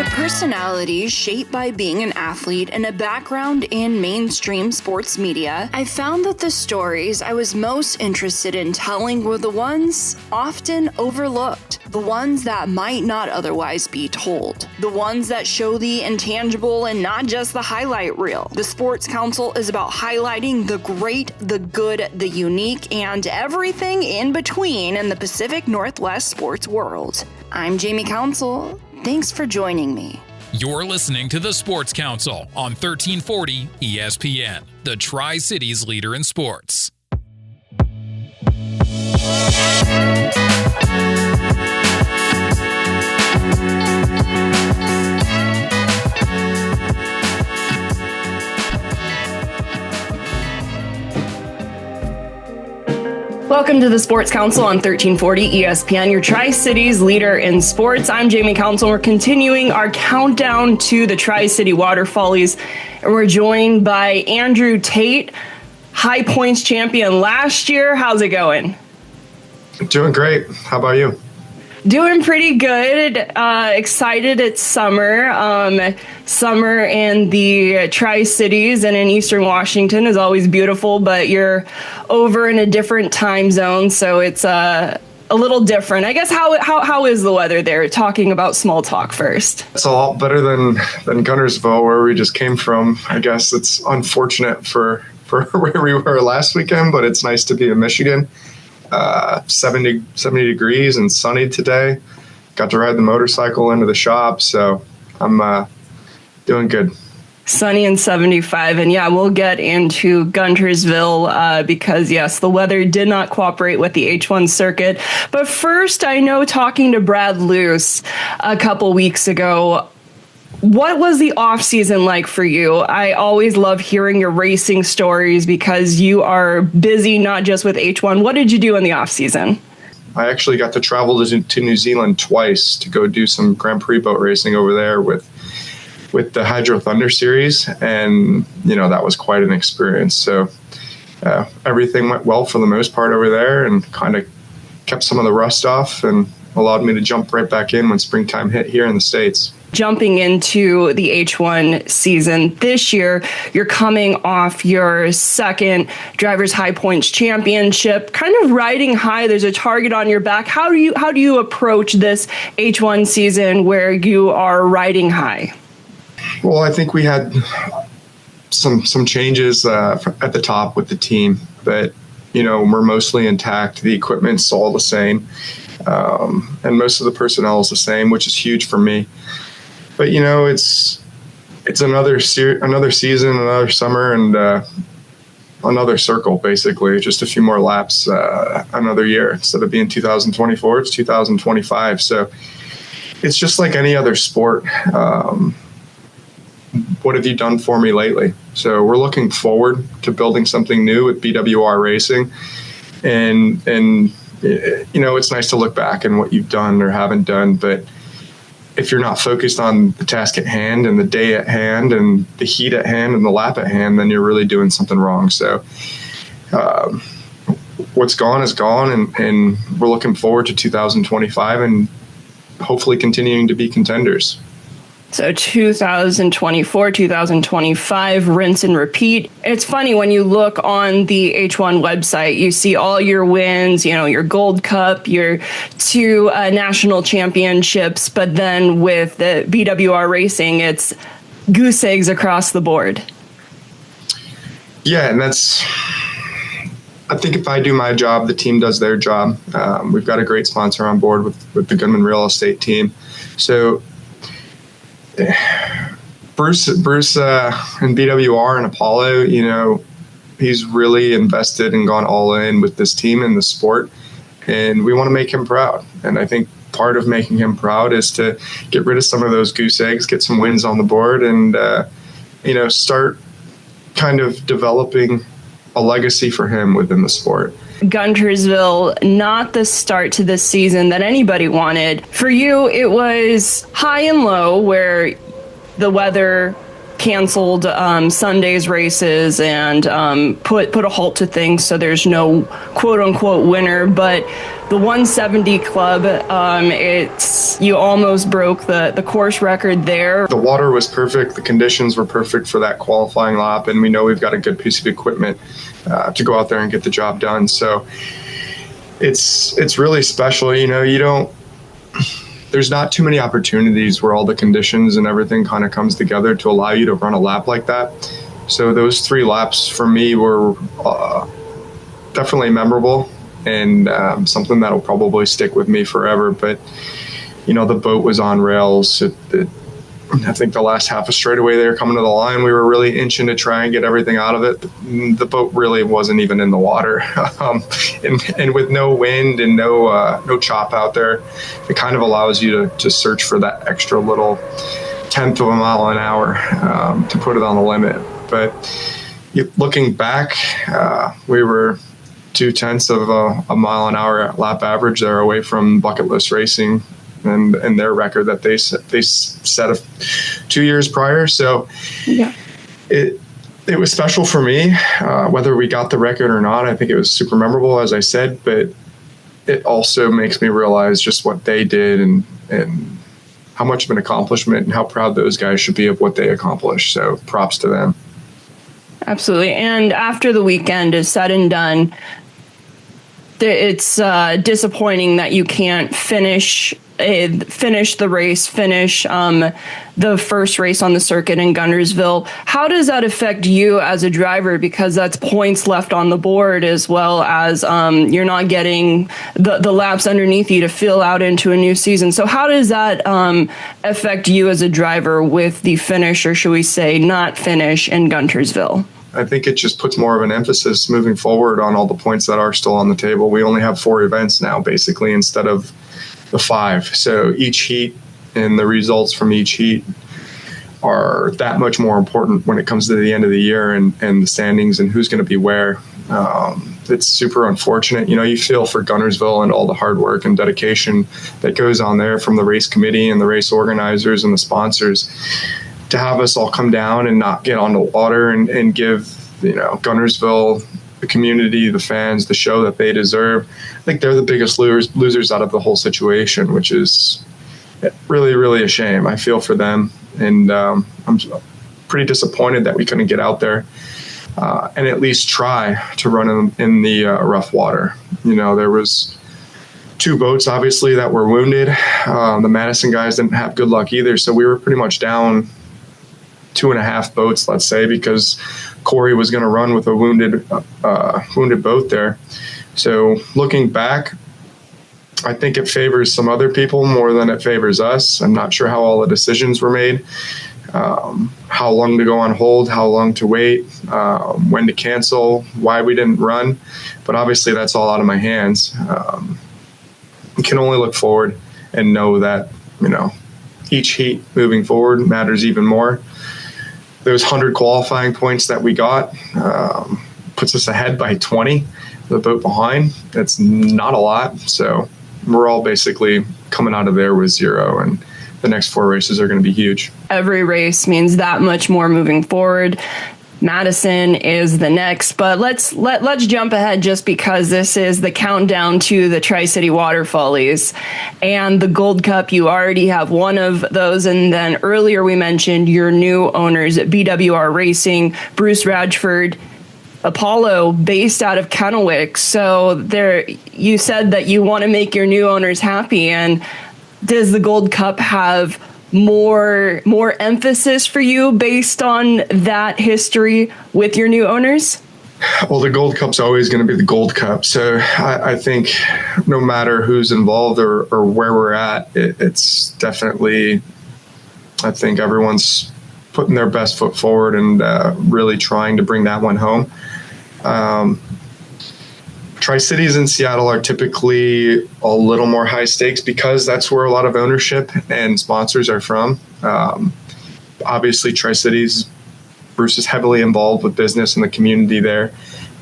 a personality shaped by being an athlete and a background in mainstream sports media, I found that the stories I was most interested in telling were the ones often overlooked, the ones that might not otherwise be told, the ones that show the intangible and not just the highlight reel. The Sports Council is about highlighting the great, the good, the unique, and everything in between in the Pacific Northwest sports world. I'm Jamie Council. Thanks for joining me. You're listening to the Sports Council on 1340 ESPN, the Tri-Cities leader in sports. Welcome to the Sports Council on 1340 ESPN, your Tri-Cities leader in sports. I'm Jamie Council. We're continuing our countdown to the Tri-City Water Follies, and we're joined by Andrew Tate, high points champion last year. How's it going? Doing great. How about you? Doing pretty good. Excited it's summer. Summer in the Tri-Cities and in Eastern Washington is always beautiful, but you're over in a different time zone, so it's a little different. I guess how is the weather there? Talking about small talk first. It's a lot better than Guntersville, where we just came from. I guess it's unfortunate for where we were last weekend, but it's nice to be in Michigan. 70 degrees and sunny today. Got to ride the motorcycle into the shop, so I'm doing good. Sunny and 75, and yeah, we'll get into Guntersville because yes, the weather did not cooperate with the H1 circuit. But first, I know talking to Brad Luce a couple weeks ago, what was the off season like for you? I always love hearing your racing stories because you are busy not just with H1. What did you do in the off season? I actually got to travel to New Zealand twice to go do some Grand Prix boat racing over there with the Hydro Thunder series, and that was quite an experience. So everything went well for the most part over there, and kind of kept some of the rust off and allowed me to jump right back in when springtime hit here in the States. Jumping into the H1 season this year, you're coming off your second Drivers' High Points Championship, kind of riding high. There's a target on your back. How do you approach this H1 season where you are riding high? Well, I think we had some changes at the top with the team, but we're mostly intact. The equipment's all the same, and most of the personnel is the same, which is huge for me. But it's another season, another summer, and another circle. Basically, just a few more laps, another year. Instead of being 2024, it's 2025. So it's just like any other sport. What have you done for me lately? So we're looking forward to building something new with BWR Racing, and it's nice to look back and what you've done or haven't done, but if you're not focused on the task at hand and the day at hand and the heat at hand and the lap at hand, then you're really doing something wrong. So what's gone is gone, and we're looking forward to 2025 and hopefully continuing to be contenders. So 2024, 2025, rinse and repeat. It's funny when you look on the H1 website, you see all your wins, your Gold Cup, your two national championships, but then with the BWR Racing, it's goose eggs across the board. Yeah, and I think if I do my job, the team does their job. We've got a great sponsor on board with the Goodman Real Estate team. So Bruce and BWR and Apollo, he's really invested and gone all in with this team and the sport, and we want to make him proud. And I think part of making him proud is to get rid of some of those goose eggs, get some wins on the board, and start kind of developing a legacy for him within the sport. Guntersville, not the start to this season that anybody wanted. For you, it was high and low, where the weather canceled Sunday's races and put a halt to things, so there's no quote-unquote winner. But the 170 Club, you almost broke the course record there. The water was perfect. The conditions were perfect for that qualifying lap, and we know we've got a good piece of equipment to go out there and get the job done. So it's really special. There's not too many opportunities where all the conditions and everything kind of comes together to allow you to run a lap like that. So those 3 laps for me were definitely memorable and something that'll probably stick with me forever. But, the boat was on rails. I think the last half of straightaway there coming to the line, we were really inching to try and get everything out of it. The boat really wasn't even in the water. And with no wind and no chop out there, it kind of allows you to search for that extra little tenth of a mile an hour to put it on the limit. But looking back, we were 0.2 of a mile an hour lap average there away from Bucket List Racing and their record that they set 2 years prior. So yeah, it was special for me, whether we got the record or not. I think it was super memorable, as I said, but it also makes me realize just what they did and how much of an accomplishment and how proud those guys should be of what they accomplished. So props to them. Absolutely. And after the weekend is said and done, it's disappointing that you can't finish the race, finish the first race on the circuit in Guntersville. How does that affect you as a driver? Because that's points left on the board, as well as you're not getting the laps underneath you to fill out into a new season. So how does that affect you as a driver with the finish, or should we say not finish, in Guntersville? I think it just puts more of an emphasis moving forward on all the points that are still on the table. We only have 4 events now, basically, instead of the 5. So each heat and the results from each heat are that much more important when it comes to the end of the year and the standings and who's going to be where. It's super unfortunate. You feel for Guntersville and all the hard work and dedication that goes on there from the race committee and the race organizers and the sponsors, to have us all come down and not get on the water and give, Guntersville, the community, the fans, the show that they deserve. I think they're the biggest losers out of the whole situation, which is really, really a shame. I feel for them, and I'm pretty disappointed that we couldn't get out there and at least try to run in the rough water. There was 2 boats, obviously, that were wounded. The Madison guys didn't have good luck either, so we were pretty much down 2.5 boats, let's say, because Corey was going to run with a wounded boat there. So looking back, I think it favors some other people more than it favors us. I'm not sure how all the decisions were made, how long to go on hold, how long to wait, when to cancel, why we didn't run. But obviously that's all out of my hands. You can only look forward and know that, each heat moving forward matters even more. Those 100 qualifying points that we got puts us ahead by 20, the boat behind. That's not a lot. So we're all basically coming out of there with 0, and the next 4 races are going to be huge. Every race means that much more moving forward. Madison is the next, but let's jump ahead, just because this is the countdown to the Tri-Cities Water Follies and the Gold Cup. You already have one of those, and then earlier we mentioned your new owners at BWR Racing, Bruce Ratchford, Apollo, based out of Kennewick. So you said that you want to make your new owners happy, and does the Gold Cup have more emphasis for you based on that history with your new owners? Well, the Gold Cup's always going to be the Gold Cup. So I think no matter who's involved or where we're at, it's definitely, I think everyone's putting their best foot forward and really trying to bring that one home. Tri-Cities in Seattle are typically a little more high stakes because that's where a lot of ownership and sponsors are from. Obviously, Tri-Cities, Bruce is heavily involved with business and the community there.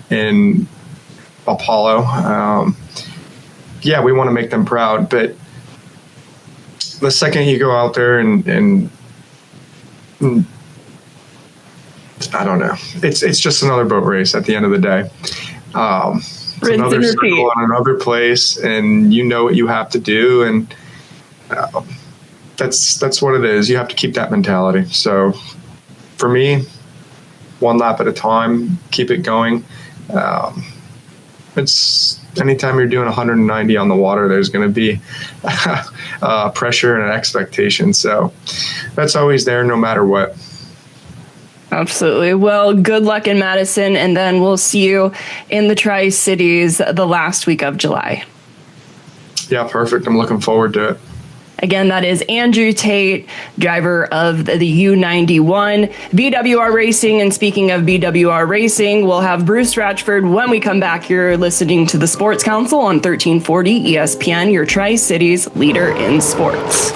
In Apollo, we want to make them proud. But the second you go out there and I don't know. It's just another boat race at the end of the day. It's another circle in another place, and you know what you have to do, and that's what it is. You have to keep that mentality. So for me, one lap at a time, keep it going. It's anytime you're doing 190 on the water, there's going to be pressure and an expectation. So that's always there no matter what. Absolutely. Well, good luck in Madison, and then we'll see you in the Tri-Cities the last week of July. Yeah, perfect. I'm looking forward to it. Again, that is Andrew Tate, driver of the U91, BWR Racing. And speaking of BWR Racing, we'll have Bruce Ratchford when we come back. You're listening to the Sports Council on 1340 ESPN, your Tri-Cities leader in sports.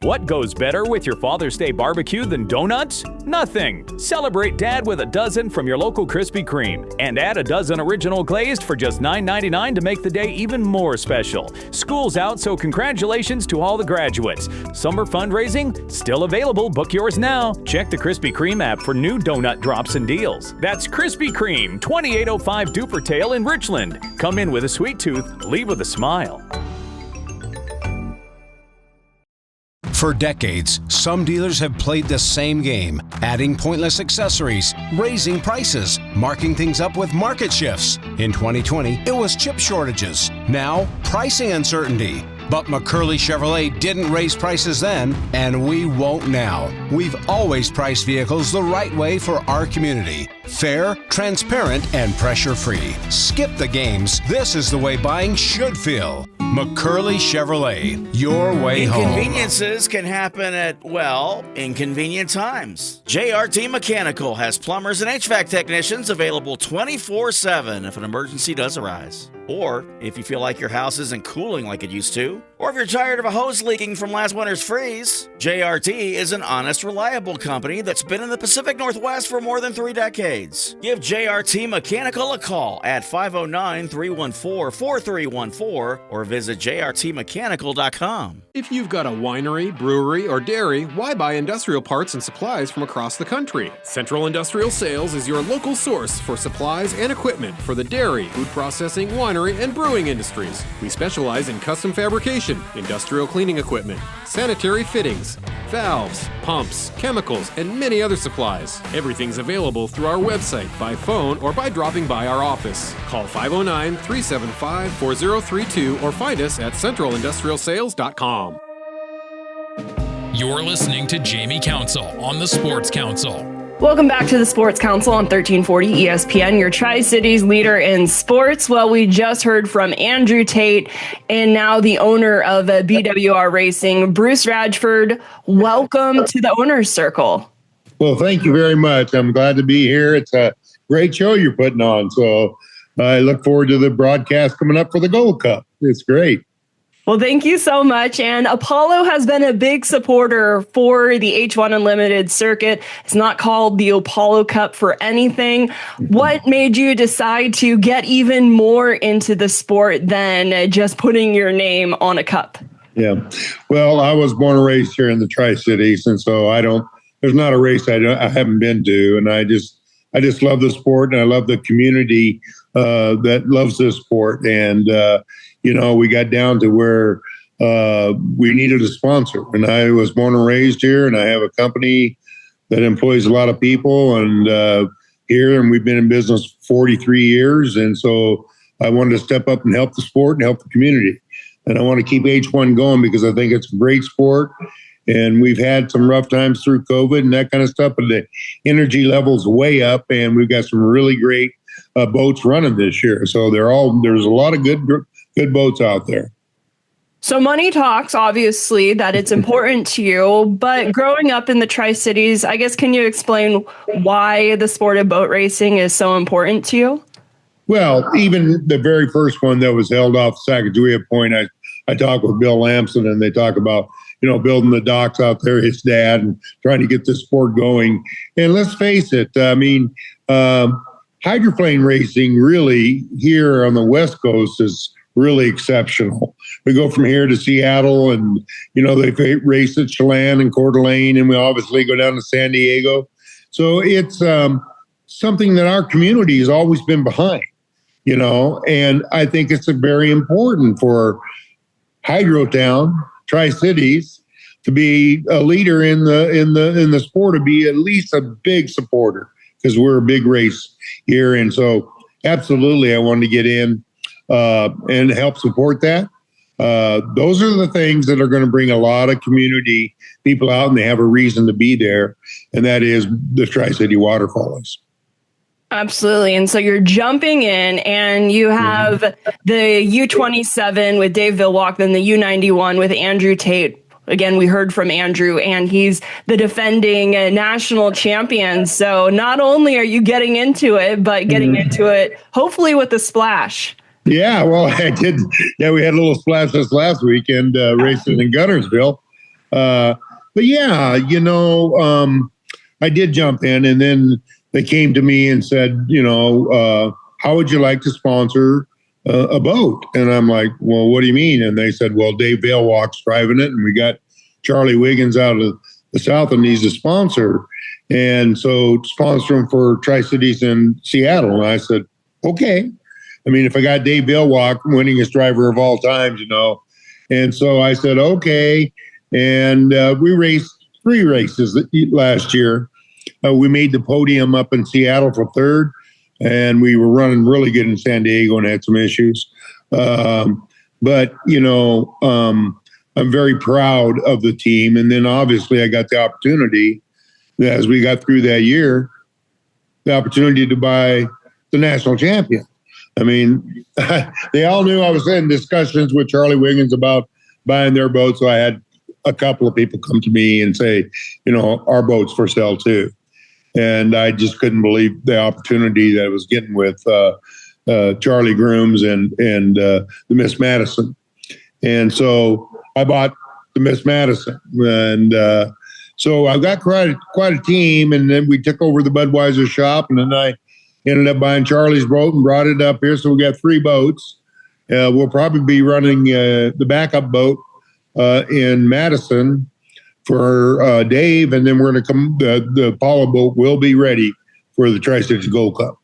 What goes better with your Father's Day barbecue than donuts? Nothing. Celebrate Dad with a dozen from your local Krispy Kreme. And add a dozen original glazed for just $9.99 to make the day even more special. School's out, so congratulations to all the graduates. Summer fundraising? Still available. Book yours now. Check the Krispy Kreme app for new donut drops and deals. That's Krispy Kreme, 2805 Dupertail in Richland. Come in with a sweet tooth, leave with a smile. For decades, some dealers have played the same game, adding pointless accessories, raising prices, marking things up with market shifts. In 2020, it was chip shortages. Now, pricing uncertainty. But McCurley Chevrolet didn't raise prices then, and we won't now. We've always priced vehicles the right way for our community. Fair, transparent, and pressure-free. Skip the games. This is the way buying should feel. McCurley Chevrolet, your way home. Inconveniences can happen at, well, inconvenient times. JRT Mechanical has plumbers and HVAC technicians available 24/7 if an emergency does arise. Or if you feel like your house isn't cooling like it used to, or if you're tired of a hose leaking from last winter's freeze, JRT is an honest, reliable company that's been in the Pacific Northwest for more than 3 decades. Give JRT Mechanical a call at 509-314-4314 or visit jrtmechanical.com. If you've got a winery, brewery, or dairy, why buy industrial parts and supplies from across the country? Central Industrial Sales is your local source for supplies and equipment for the dairy, food processing, winery, and brewing industries. We specialize in custom fabrication, industrial cleaning equipment, sanitary fittings, valves, pumps, chemicals, and many other supplies. Everything's available through our website, by phone, or by dropping by our office. Call 509-375-4032 or find us at centralindustrialsales.com. You're listening to Jamie Council on the Sports Council. Welcome back to the Sports Council on 1340 ESPN, your Tri-Cities leader in sports. Well, we just heard from Andrew Tate and now the owner of BWR Racing, Bruce Ratchford. Welcome to the Owner's Circle. Well, thank you very much. I'm glad to be here. It's a great show you're putting on. So I look forward to the broadcast coming up for the Gold Cup. It's great. Well, thank you so much. And Apollo has been a big supporter for the H1 Unlimited circuit. It's not called the Apollo Cup for anything. What made you decide to get even more into the sport than just putting your name on a cup? Yeah. Well, I was born and raised here in the Tri-Cities, and so there's not a race I haven't been to. And I just love the sport, and I love the community that loves this sport. And, we got down to where we needed a sponsor. And I was born and raised here, and I have a company that employs a lot of people and here, and we've been in business 43 years. And so I wanted to step up and help the sport and help the community. And I want to keep H1 going because I think it's a great sport. And we've had some rough times through COVID and that kind of stuff, but the energy level's way up, and we've got some really great boats running this year. So there's a lot of good boats out there. So money talks, obviously, that it's important to you, but growing up in the Tri-Cities, I guess, can you explain why the sport of boat racing is so important to you? Well, even the very first one that was held off Sacagawea Point, I talked with Bill Lamson, and they talk about, building the docks out there, his dad, and trying to get the sport going. And let's face it, hydroplane racing really here on the West Coast is really exceptional. We go from here to Seattle, and they race at Chelan and Coeur d'Alene, and we obviously go down to San Diego. So it's something that our community has always been behind, and I think it's very important for Hydrotown, Tri-Cities, to be a leader in the sport, to be at least a big supporter, because we're a big race here. And so absolutely, I wanted to get in and help support that. Those are the things that are going to bring a lot of community people out, and they have a reason to be there, and that is the Tri-City Water Follies. Absolutely. And so you're jumping in, and you have the U27 with Dave Villwock, then the U91 with Andrew Tate. Again, we heard from Andrew, and he's the defending national champion. So not only are you getting into it, but getting into it hopefully with a splash. Yeah, well, I did. Yeah, we had a little splash this last weekend racing in Guntersville. But yeah, I did jump in, and then they came to me and said, how would you like to sponsor a boat? And I'm like, well, what do you mean? And they said, well, Dave Villwock's driving it, and we got Charlie Wiggins out of the South, and he's a sponsor. And so sponsor him for Tri-Cities in Seattle. And I said, okay. I mean, if I got Dave Villwock, winningest driver of all times, And so I said, okay. And we raced 3 races last year. We made the podium up in Seattle for 3rd, and we were running really good in San Diego and had some issues. But I'm very proud of the team. And then obviously I got the opportunity, as we got through that year, the opportunity to buy the national champion. I mean, they all knew I was in discussions with Charlie Wiggins about buying their boat. So I had a couple of people come to me and say, our boat's for sale too. And I just couldn't believe the opportunity that I was getting with Charlie Grooms and the Miss Madison. And so I bought the Miss Madison. And so I've got quite a team. And then we took over the Budweiser shop, and then I ended up buying Charlie's boat and brought it up here. So we got 3 boats. We'll probably be running the backup boat in Madison for Dave, and then we're going to come. The Apollo boat will be ready for the Tri-Cities Gold Cup.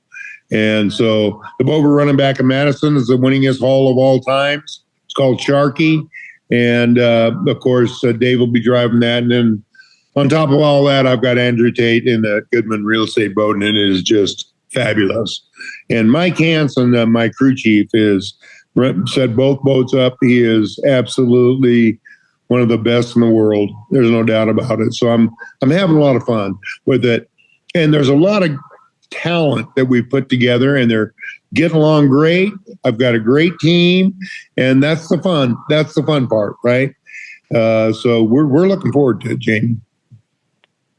And so the boat we're running back in Madison is the winningest haul of all times. It's called Sharky. And of course, Dave will be driving that. And then on top of all that, I've got Andrew Tate in the Goodman real estate boat, and it is just fabulous. And Mike Hansen, my crew chief, set both boats up. He is absolutely one of the best in the world. There's no doubt about it. So I'm having a lot of fun with it. And there's a lot of talent that we put together, and they're getting along great. I've got a great team, and that's the fun. That's the fun part, right? So we're looking forward to it, Jamie.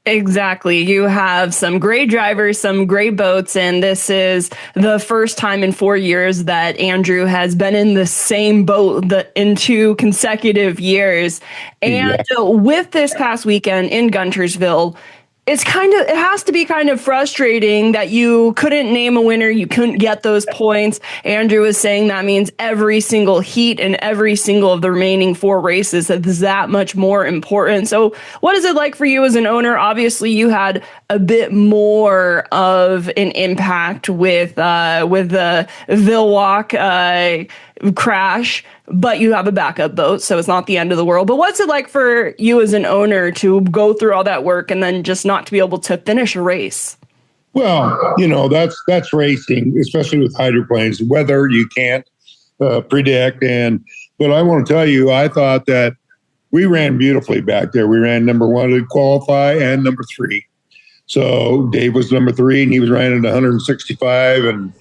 Exactly. You have some great drivers, some great boats, and this is the first time in 4 years that Andrew has been in the same boat in 2 consecutive years. And with this past weekend in Guntersville, it has to be kind of frustrating that you couldn't name a winner. You couldn't get those points. Andrew was saying that means every single heat and every single of the remaining 4 races is that much more important. So what is it like for you as an owner? Obviously, you had a bit more of an impact with the Villwock crash, but you have a backup boat, so it's not the end of the world. But what's it like for you as an owner to go through all that work and then just not to be able to finish a race? Well, that's racing, especially with hydroplanes. Weather you can't predict. But I want to tell you, I thought that we ran beautifully back there. We ran number 1 to qualify and number 3. So Dave was number 3, and he was running at 165, and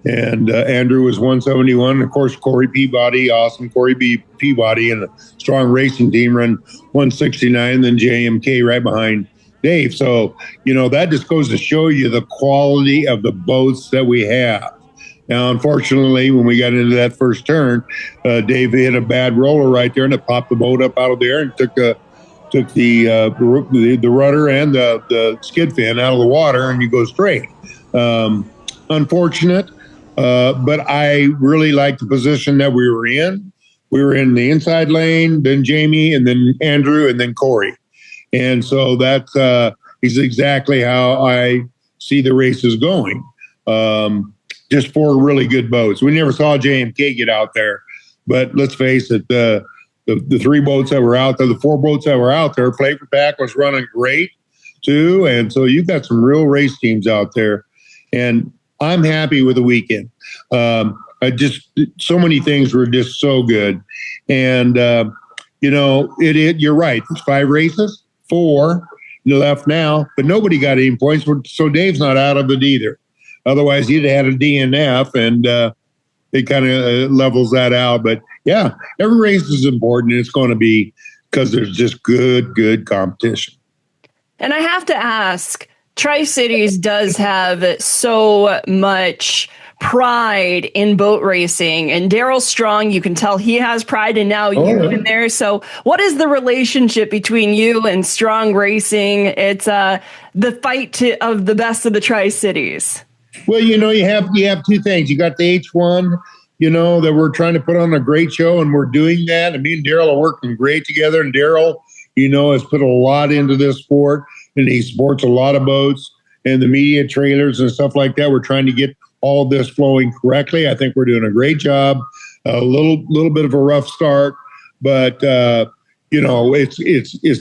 Andrew was 171. And of course, Corey Peabody, awesome Corey Peabody, and a strong racing team run 169, and then JMK right behind Dave. So, that just goes to show you the quality of the boats that we have. Now, unfortunately, when we got into that first turn, Dave hit a bad roller right there, and it popped the boat up out of there and took the rudder and the skid fin out of the water, and you go straight. Unfortunate. But I really like the position that we were in. We were in the inside lane, then Jamie, and then Andrew, and then Corey. And so that is exactly how I see the races going. Just 4 really good boats. We never saw JMK get out there, but let's face it, the 3 boats that were out there, the 4 boats that were out there, Flavor Pack was running great too. And so you've got some real race teams out there. And I'm happy with the weekend. So many things were just so good. And, you're right. There's 5 races, 4 left now, but nobody got any points. So Dave's not out of it either. Otherwise, he'd have had a DNF, and it kind of levels that out. But, yeah, every race is important, and it's going to be because there's just good competition. And I have to ask, Tri-Cities does have so much pride in boat racing, and Daryl Strong, you can tell he has pride, and now you're in there. So what is the relationship between you and Strong Racing? It's the fight of the best of the Tri-Cities. Well, you have 2 things. You got the H1, that we're trying to put on a great show, and we're doing that. And me and Daryl are working great together. And Daryl, has put a lot into this sport, and he supports a lot of boats and the media trailers and stuff like that. We're trying to get all of this flowing correctly. I think we're doing a great job. A little bit of a rough start, but it's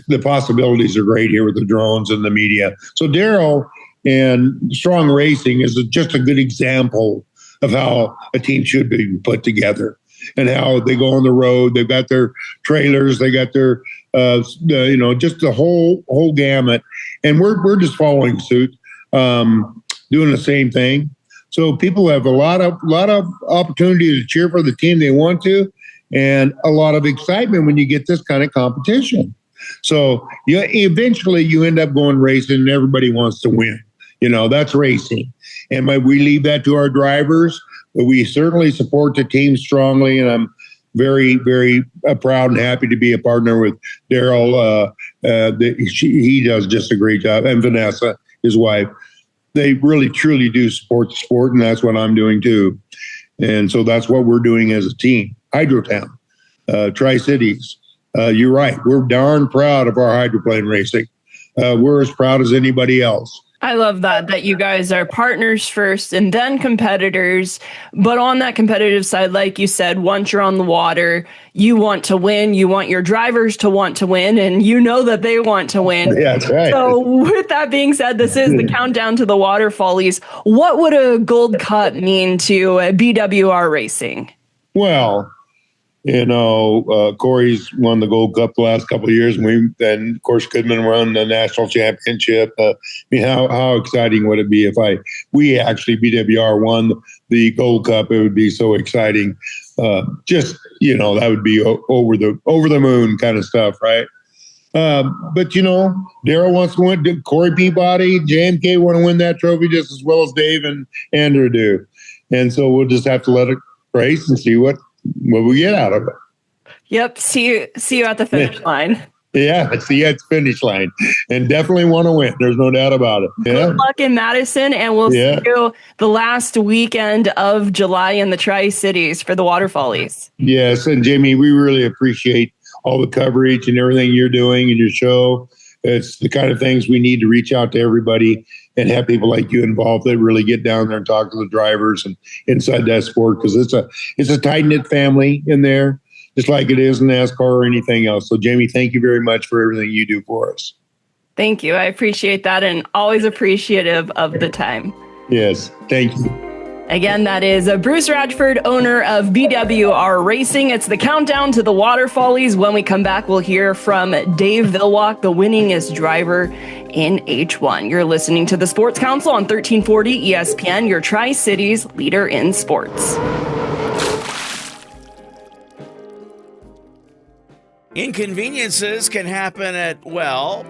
the possibilities are great here with the drones and the media. So Daryl and Strong Racing is just a good example of how a team should be put together and how they go on the road. They've got their trailers, they got their just the whole gamut, and we're just following suit, doing the same thing. So people have a lot of opportunity to cheer for the team they want to, and a lot of excitement when you get this kind of competition. So eventually you end up going racing, and everybody wants to win. That's racing, and we leave that to our drivers. But we certainly support the team strongly, and I'm very, very proud and happy to be a partner with Daryl. He does just a great job, and Vanessa, his wife. They really, truly do support the sport, and that's what I'm doing too. And so that's what we're doing as a team. Hydrotown, Tri-Cities. You're right. We're darn proud of our hydroplane racing. We're as proud as anybody else. I love that you guys are partners first and then competitors. But on that competitive side, like you said, once you're on the water, you want to win. You want your drivers to want to win, and that they want to win. Yeah, that's right. So with that being said, this is the countdown to the Water Follies. What would a Gold Cup mean to BWR Racing? Well, Corey's won the Gold Cup the last couple of years, and then of course Goodman won the national championship. How exciting would it be if we actually BWR won the Gold Cup? It would be so exciting. That would be over the moon kind of stuff, right? But Daryl wants to win. Corey Peabody, JMK want to win that trophy just as well as Dave and Andrew do, and so we'll just have to let it race and see what we get out of it. Yep. See you at the finish line. Yeah, see you at the finish line, and definitely want to win. There's no doubt about it. Yeah. Good luck in Madison, and we'll see you the last weekend of July in the Tri-Cities for the Water Follies. Yes, and Jamie, we really appreciate all the coverage and everything you're doing in your show. It's the kind of things we need to reach out to everybody and have people like you involved that really get down there and talk to the drivers and inside that sport, because it's a tight-knit family in there, just like it is in NASCAR or anything else. So, Jamie, thank you very much for everything you do for us. Thank you. I appreciate that, and always appreciative of the time. Yes, thank you. Again, that is Bruce Ratchford, owner of BWR Racing. It's the countdown to the Water Follies. When we come back, we'll hear from Dave Villwock, the winningest driver in H1. You're listening to the Sports Council on 1340 ESPN, your Tri-Cities leader in sports. Inconveniences can happen at,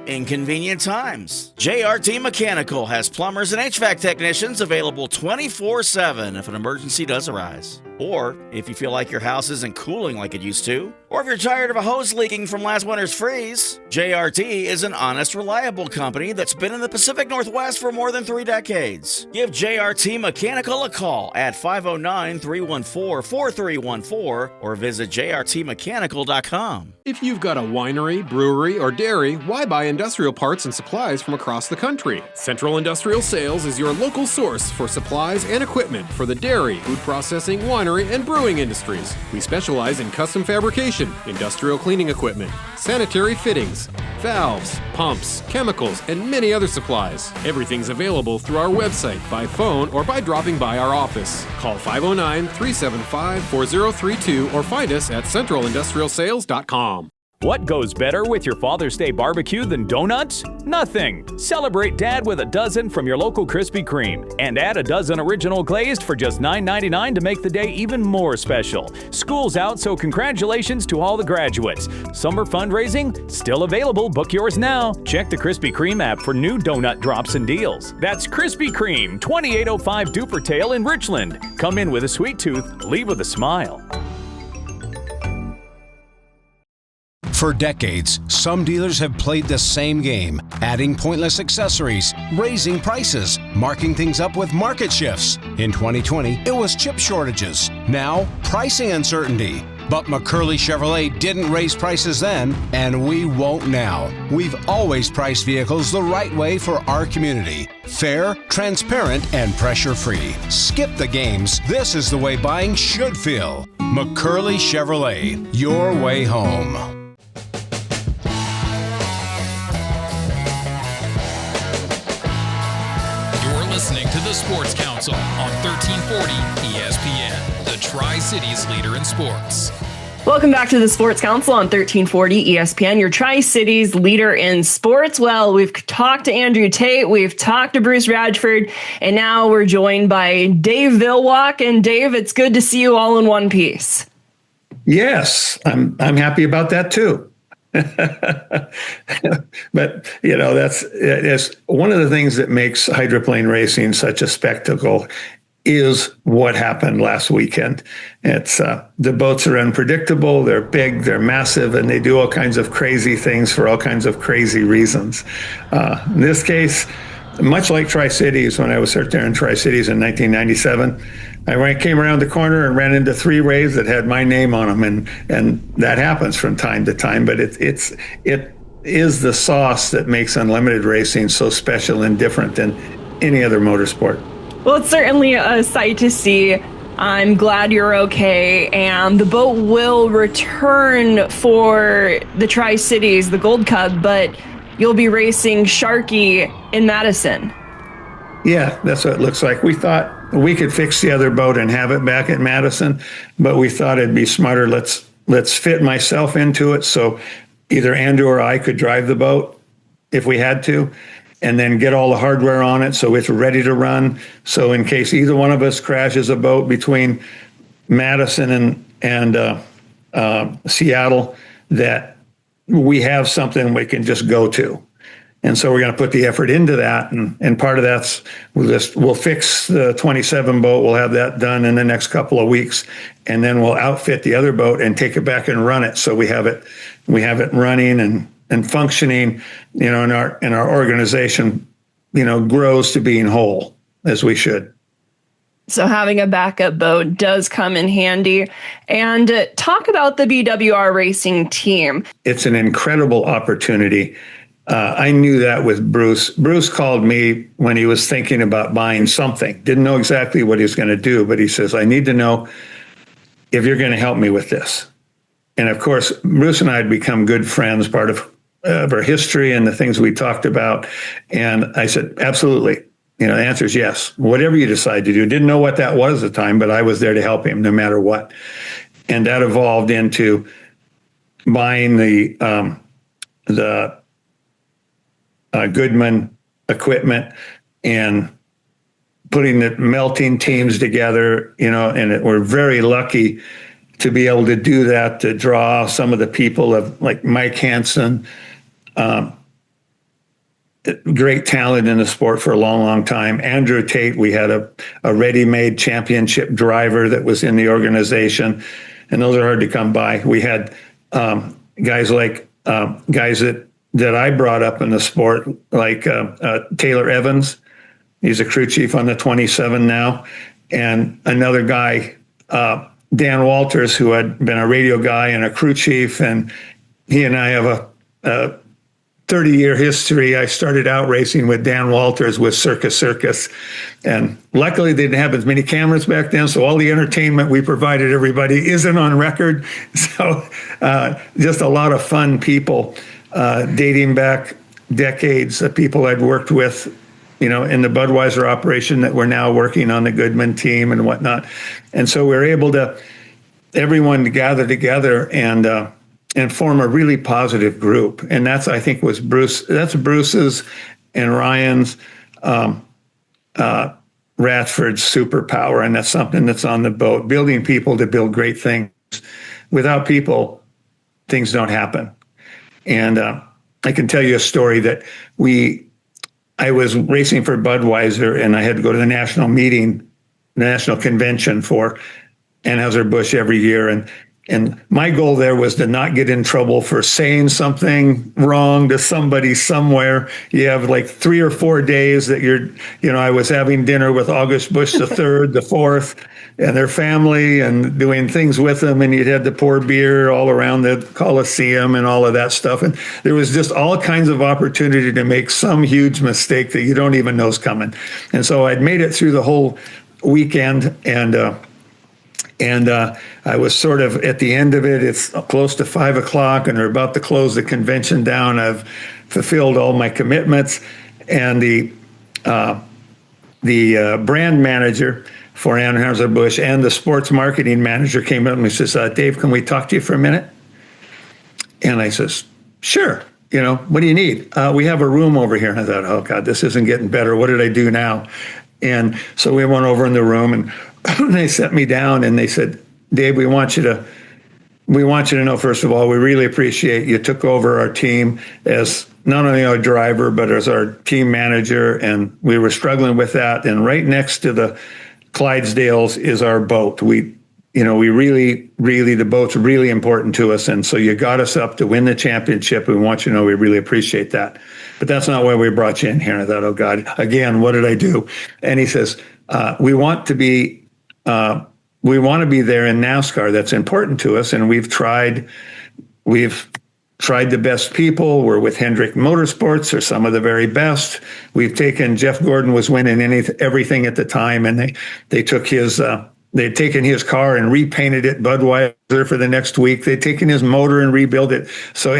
inconvenient times. JRT Mechanical has plumbers and HVAC technicians available 24/7 if an emergency does arise. Or if you feel like your house isn't cooling like it used to, or if you're tired of a hose leaking from last winter's freeze, JRT is an honest, reliable company that's been in the Pacific Northwest for more than 3 decades. Give JRT Mechanical a call at 509-314-4314 or visit jrtmechanical.com. If you've got a winery, brewery, or dairy, why buy industrial parts and supplies from across the country? Central Industrial Sales is your local source for supplies and equipment for the dairy, food processing, winery, and brewing industries. We specialize in custom fabrication, industrial cleaning equipment, sanitary fittings, valves, pumps, chemicals, and many other supplies. Everything's available through our website, by phone, or by dropping by our office. Call 509-375-4032 or find us at centralindustrialsales.com. What goes better with your Father's Day barbecue than donuts? Nothing. Celebrate Dad with a dozen from your local Krispy Kreme and add a dozen original glazed for just $9.99 to make the day even more special. School's out, so congratulations to all the graduates. Summer fundraising? Still available. Book yours now. Check the Krispy Kreme app for new donut drops and deals. That's Krispy Kreme, 2805 Dupertail in Richland. Come in with a sweet tooth, leave with a smile. For decades, some dealers have played the same game, adding pointless accessories, raising prices, marking things up with market shifts. In 2020, it was chip shortages. Now, pricing uncertainty. But McCurley Chevrolet didn't raise prices then, and we won't now. We've always priced vehicles the right way for our community. Fair, transparent, and pressure-free. Skip the games. This is the way buying should feel. McCurley Chevrolet, your way home. Listening to the Sports Council on 1340 ESPN, the Tri-Cities leader in sports. Welcome back to the Sports Council on 1340 ESPN, your Tri-Cities leader in sports. Well, we've talked to Andrew Tate, we've talked to Bruce Ratchford, and now we're joined by Dave Villwock. And Dave, it's good to see you all in one piece. Yes, I'm happy about that too. But it's one of the things that makes hydroplane racing such a spectacle is what happened last weekend. It's the boats are unpredictable, they're big, they're massive, and they do all kinds of crazy things for all kinds of crazy reasons. In this case, much like Tri-Cities, when I was out there in Tri-Cities in 1997, I came around the corner and ran into 3 waves that had my name on them, and that happens from time to time. But it is the sauce that makes unlimited racing so special and different than any other motorsport. Well, it's certainly a sight to see. I'm glad you're okay, and the boat will return for the Tri-Cities, the Gold Cup, but you'll be racing Sharky in Madison. Yeah, that's what it looks like. We thought we could fix the other boat and have it back at Madison, but we thought it'd be smarter. Let's fit myself into it, so either Andrew or I could drive the boat if we had to, and then get all the hardware on it so it's ready to run. So in case either one of us crashes a boat between Madison and Seattle, that we have something we can just go to. And so we're going to put the effort into that. And part of that's, we'll fix the 27 boat. We'll have that done in the next couple of weeks. And then we'll outfit the other boat and take it back and run it. So we have it running and functioning, and our organization, grows to being whole, as we should. So having a backup boat does come in handy. And talk about the BWR Racing team. It's an incredible opportunity. I knew that with Bruce. Bruce called me when he was thinking about buying something. Didn't know exactly what he was going to do, but he says, I need to know if you're going to help me with this. And of course, Bruce and I had become good friends, part of our history and the things we talked about. And I said, absolutely. The answer is yes. Whatever you decide to do. Didn't know what that was at the time, but I was there to help him no matter what. And that evolved into buying the Goodman equipment and putting the melting teams together, and we're very lucky to be able to do that, to draw some of the people of like Mike Hansen, great talent in the sport for a long, long time. Andrew Tate, we had a ready-made championship driver that was in the organization, and those are hard to come by. We had guys like guys that I brought up in the sport, like Taylor Evans. He's a crew chief on the 27 now. And another guy, Dan Walters, who had been a radio guy and a crew chief. And he and I have a 30-year history. I started out racing with Dan Walters with Circus. And luckily, they didn't have as many cameras back then. So all the entertainment we provided everybody isn't on record. So just a lot of fun people dating back decades of people I'd worked with, in the Budweiser operation that we're now working on the Goodman team and whatnot. And so we're able to, everyone to gather together and form a really positive group. And that's, I think, was that's Bruce's and Ryan's Ratchford's superpower. And that's something that's on the boat, building people to build great things. Without people, things don't happen. And I can tell you a story that I was racing for Budweiser, and I had to go to the national convention for Anheuser-Busch every year. And my goal there was to not get in trouble for saying something wrong to somebody somewhere. You have like 3 or 4 days that I was having dinner with August Busch the third, the fourth, and their family, and doing things with them. And you'd had to pour beer all around the Coliseum and all of that stuff. And there was just all kinds of opportunity to make some huge mistake that you don't even know is coming. And so I'd made it through the whole weekend, and I was sort of at the end of it. It's close to 5 o'clock, and they're about to close the convention down. I've fulfilled all my commitments, and the brand manager for Anheuser-Busch and the sports marketing manager came up and he says, "Dave, can we talk to you for a minute?" And I says, "Sure. What do you need?" "We have a room over here." And I thought, "Oh God, this isn't getting better. What did I do now?" And so we went over in the room, and they set me down, and they said, "Dave, we want you to know, first of all, we really appreciate you took over our team as not only our driver, but as our team manager. And we were struggling with that. And right next to the Clydesdales is our boat. We really, the boat's really important to us. And so you got us up to win the championship. We want you to know we really appreciate that. But that's not why we brought you in here." And I thought, oh God, again, what did I do? And he says, we want to be there in NASCAR. That's important to us. And we've tried the best people. We're with Hendrick Motorsports. They're some of the very best. We've taken, Jeff Gordon was winning everything at the time. And they'd taken his car and repainted it Budweiser for the next week. They'd taken his motor and rebuilt it. So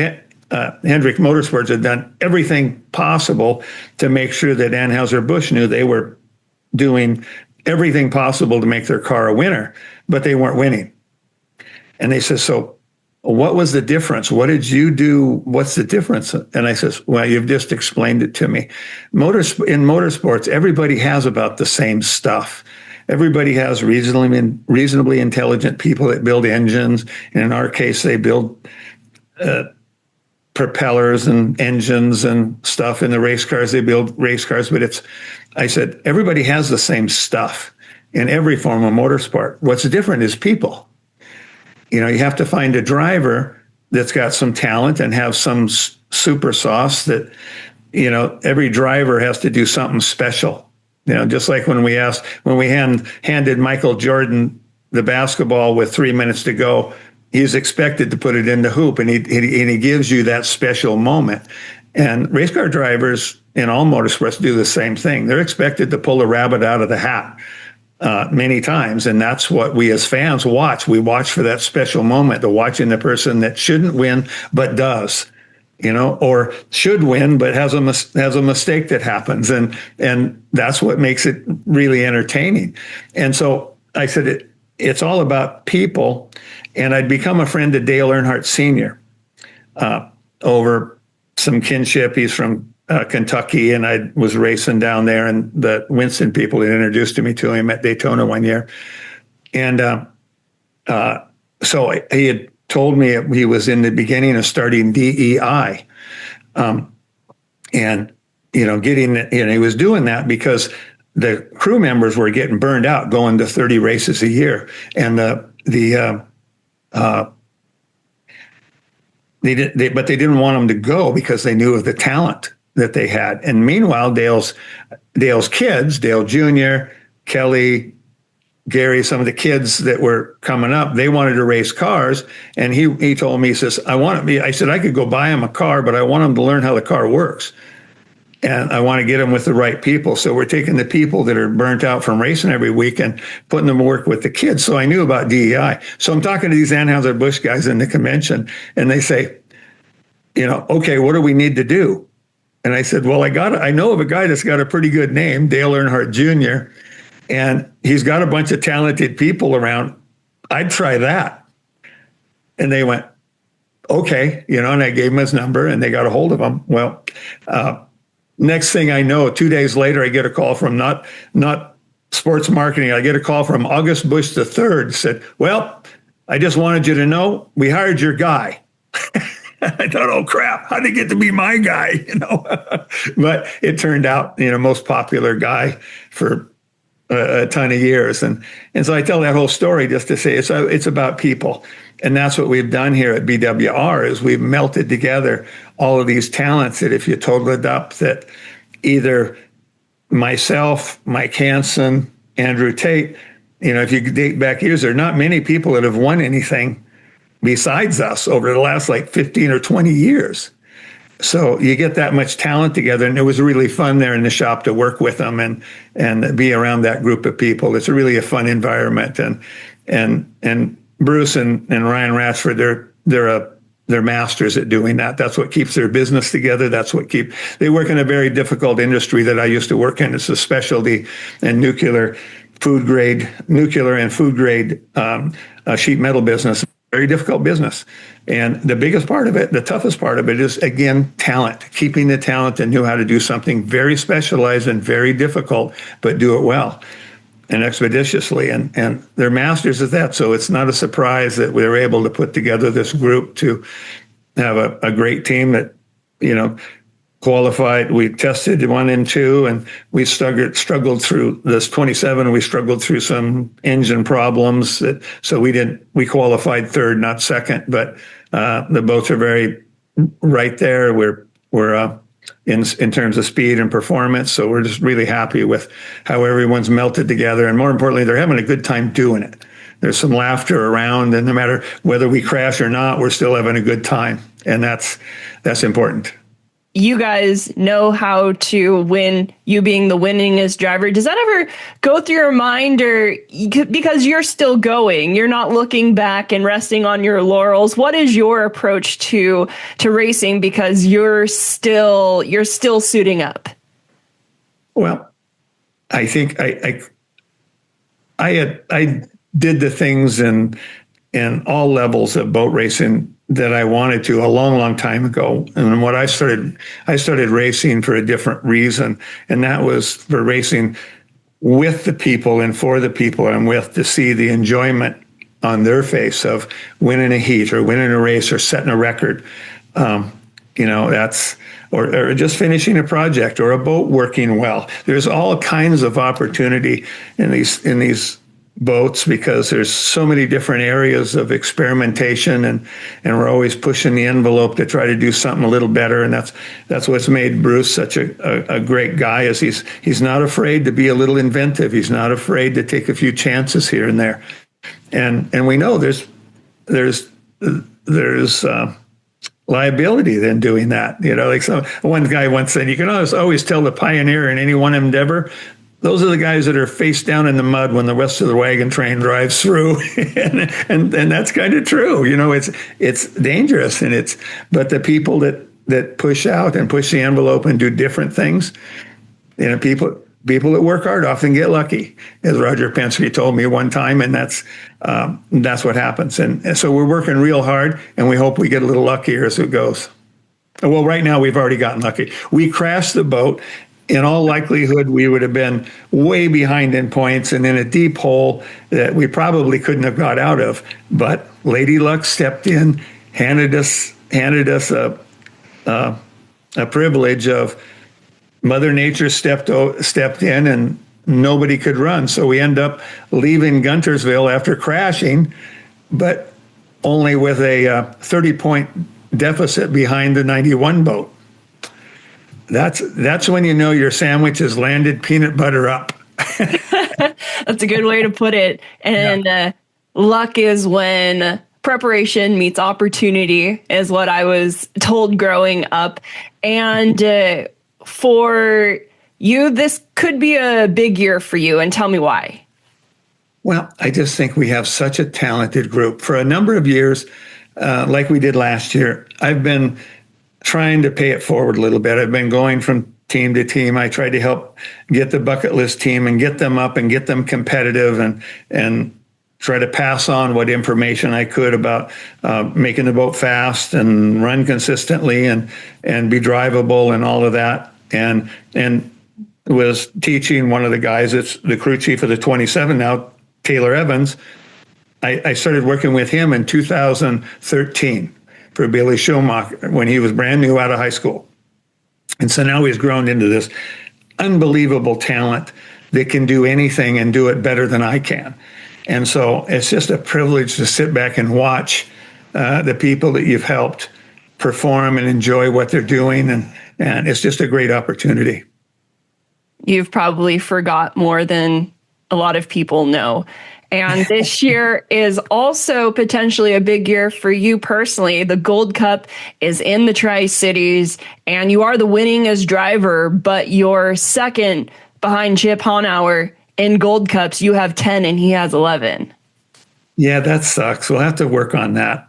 Hendrick Motorsports had done everything possible to make sure that Anheuser-Busch knew they were doing everything possible to make their car a winner, but they weren't winning. And they said, "So what was the difference? What did you do? What's the difference?" And I says, "Well, you've just explained it to me. In motorsports, everybody has about the same stuff. Everybody has reasonably intelligent people that build engines. And in our case, they build propellers and engines and stuff. In the race cars, they build race cars. But I said, everybody has the same stuff in every form of motorsport. What's different is people. You have to find a driver that's got some talent and have some super sauce that, every driver has to do something special. Just like when we handed Michael Jordan the basketball with 3 minutes to go, he's expected to put it in the hoop, and he gives you that special moment. And race car drivers in all motorsports do the same thing. They're expected to pull a rabbit out of the hat many times, and that's what we as fans watch. We watch for that special moment, to watching the person that shouldn't win but does, or should win but has a mistake that happens, and that's what makes it really entertaining. And so I said it's all about people, and I'd become a friend of Dale Earnhardt Sr. Over some kinship. He's from Kentucky, and I was racing down there, and the Winston people had introduced me to him at Daytona one year. And so he had told me he was in the beginning of starting DEI. And he was doing that because the crew members were getting burned out going to 30 races a year. And they didn't want them to go because they knew of the talent that they had. And meanwhile, Dale's kids, Dale Jr., Kelly, Gary, some of the kids that were coming up, they wanted to race cars. And he told me, he says, I said, I could go buy him a car, but I want him to learn how the car works. And I want to get them with the right people. So we're taking the people that are burnt out from racing every week and putting them to work with the kids. So I knew about DEI. So I'm talking to these Anheuser-Busch guys in the convention, and they say, okay, what do we need to do? And I said, well, I know of a guy that's got a pretty good name, Dale Earnhardt Jr., and he's got a bunch of talented people around. I'd try that. And they went, okay, and I gave him his number, and they got a hold of him. Well, next thing I know, 2 days later, I get a call from not sports marketing. I get a call from August Bush III. Said, well, I just wanted you to know we hired your guy. I thought, oh crap, how'd he get to be my guy? But it turned out, most popular guy for a ton of years. And so I tell that whole story just to say it's about people. And that's what we've done here at BWR is we've melted together all of these talents that if you total it up, that either myself, Mike Hansen, Andrew Tate, if you date back years, there are not many people that have won anything besides us over the last 15 or 20 years. So you get that much talent together, and it was really fun there in the shop to work with them and be around that group of people. It's really a fun environment, and Bruce and Ryan Ratchford, they're masters at doing that. That's what keeps their business together. They work in a very difficult industry that I used to work in. It's a specialty and nuclear and food grade sheet metal business. Very difficult business. And the biggest part of it, the toughest part of it is, again, talent, keeping the talent that knew how to do something very specialized and very difficult, but do it well and expeditiously. And they're masters at that. So it's not a surprise that we were able to put together this group to have a great team that, qualified. We tested 1 and 2, and we struggled through this 27. We struggled through some engine problems so we qualified 3rd, not 2nd, but the boats are very right there. We're in terms of speed and performance. So we're just really happy with how everyone's melted together. And more importantly, they're having a good time doing it. There's some laughter around, and no matter whether we crash or not, we're still having a good time. And that's important. You guys know how to win, you being the winningest driver. Does that ever go through your mind, or because you're still going, you're not looking back and resting on your laurels? What is your approach to racing because you're still suiting up? Well, I think I did the things in all levels of boat racing that I wanted to a long, long time ago. And what I started racing for a different reason. And that was for racing with the people and for the people I'm with, to see the enjoyment on their face of winning a heat or winning a race or setting a record. That's, or just finishing a project or a boat working well. There's all kinds of opportunity in these boats because there's so many different areas of experimentation, and we're always pushing the envelope to try to do something a little better. And that's what's made Bruce such a great guy, is he's not afraid to be a little inventive. He's not afraid to take a few chances here and there. And we know there's liability then doing that. One guy once said, you can always tell the pioneer in any one endeavor. Those are the guys that are face down in the mud when the rest of the wagon train drives through, and that's kind of true. It's dangerous, but the people that push out and push the envelope and do different things, people that work hard often get lucky, as Roger Penske told me one time, and that's what happens. And so we're working real hard, and we hope we get a little luckier as it goes. Well, right now we've already gotten lucky. We crashed the boat. In all likelihood, we would have been way behind in points and in a deep hole that we probably couldn't have got out of. But Lady Luck stepped in, handed us a privilege of Mother Nature stepped in and nobody could run. So we end up leaving Guntersville after crashing, but only with a 30-point deficit behind the 91 boat. That's when you know your sandwich has landed peanut butter up. That's a good way to put it. And luck is when preparation meets opportunity, is what I was told growing up. And for you, this could be a big year for you. And tell me why. Well, I just think we have such a talented group. For a number of years, like we did last year, I've been trying to pay it forward a little bit. I've been going from team to team. I tried to help get the bucket list team and get them up and get them competitive and try to pass on what information I could about making the boat fast and run consistently and be drivable and all of that. And was teaching one of the guys that's the crew chief of the 27 now, Taylor Evans. I started working with him in 2013 for Billy Schumacher when he was brand new out of high school. And so now he's grown into this unbelievable talent that can do anything and do it better than I can. And so it's just a privilege to sit back and watch the people that you've helped perform and enjoy what they're doing. And it's just a great opportunity. You've probably forgot more than a lot of people know. And this year is also potentially a big year for you personally. The Gold Cup is in the Tri-Cities, and you are the winningest driver, but you're second behind Chip Honauer in Gold Cups. You have 10 and he has 11. Yeah, that sucks. We'll have to work on that.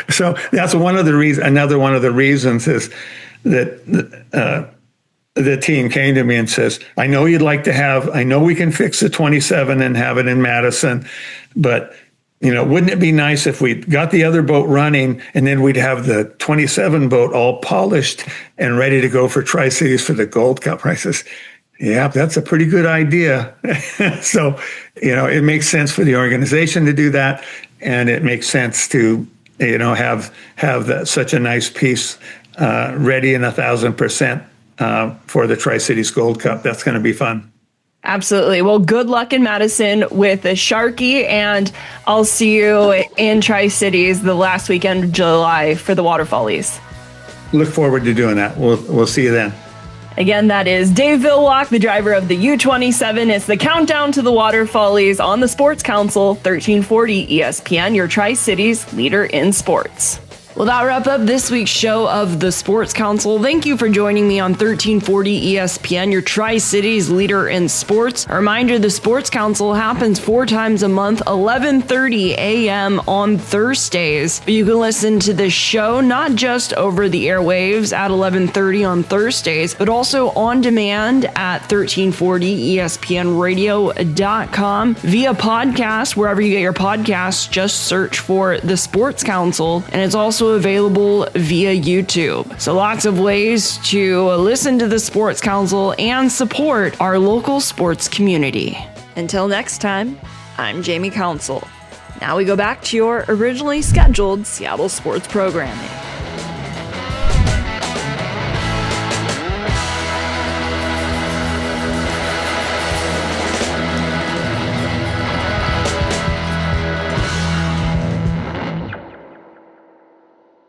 So that's another one of the reasons is that the team came to me and says, I know we can fix the 27 and have it in Madison, but wouldn't it be nice if we got the other boat running and then we'd have the 27 boat all polished and ready to go for Tri-Cities for the Gold Cup? I says, yeah, that's a pretty good idea. So, it makes sense for the organization to do that. And it makes sense to, have such a nice piece ready and 1,000%. For the Tri-Cities Gold Cup. That's going to be fun. Absolutely. Well, good luck in Madison with the Sharky, and I'll see you in Tri-Cities the last weekend of July for the Water Follies. Look forward to doing that. We'll see you then. Again, that is Dave Villwock, the driver of the U27. It's the countdown to the Water Follies on the Sports Council, 1340 ESPN, your Tri-Cities leader in sports. Well, that wrap up this week's show of the Sports Council. Thank you for joining me on 1340 ESPN, your Tri-Cities leader in sports. A reminder, the Sports Council happens 4 times a month, 11:30 a.m. on Thursdays. But you can listen to this show not just over the airwaves at 11:30 on Thursdays, but also on demand at 1340ESPNradio.com via podcast. Wherever you get your podcasts, just search for the Sports Council. And it's also available via YouTube. So lots of ways to listen to the Sports Council and support our local sports community. Until next time, I'm Jamie Council. Now we go back to your originally scheduled Seattle sports programming.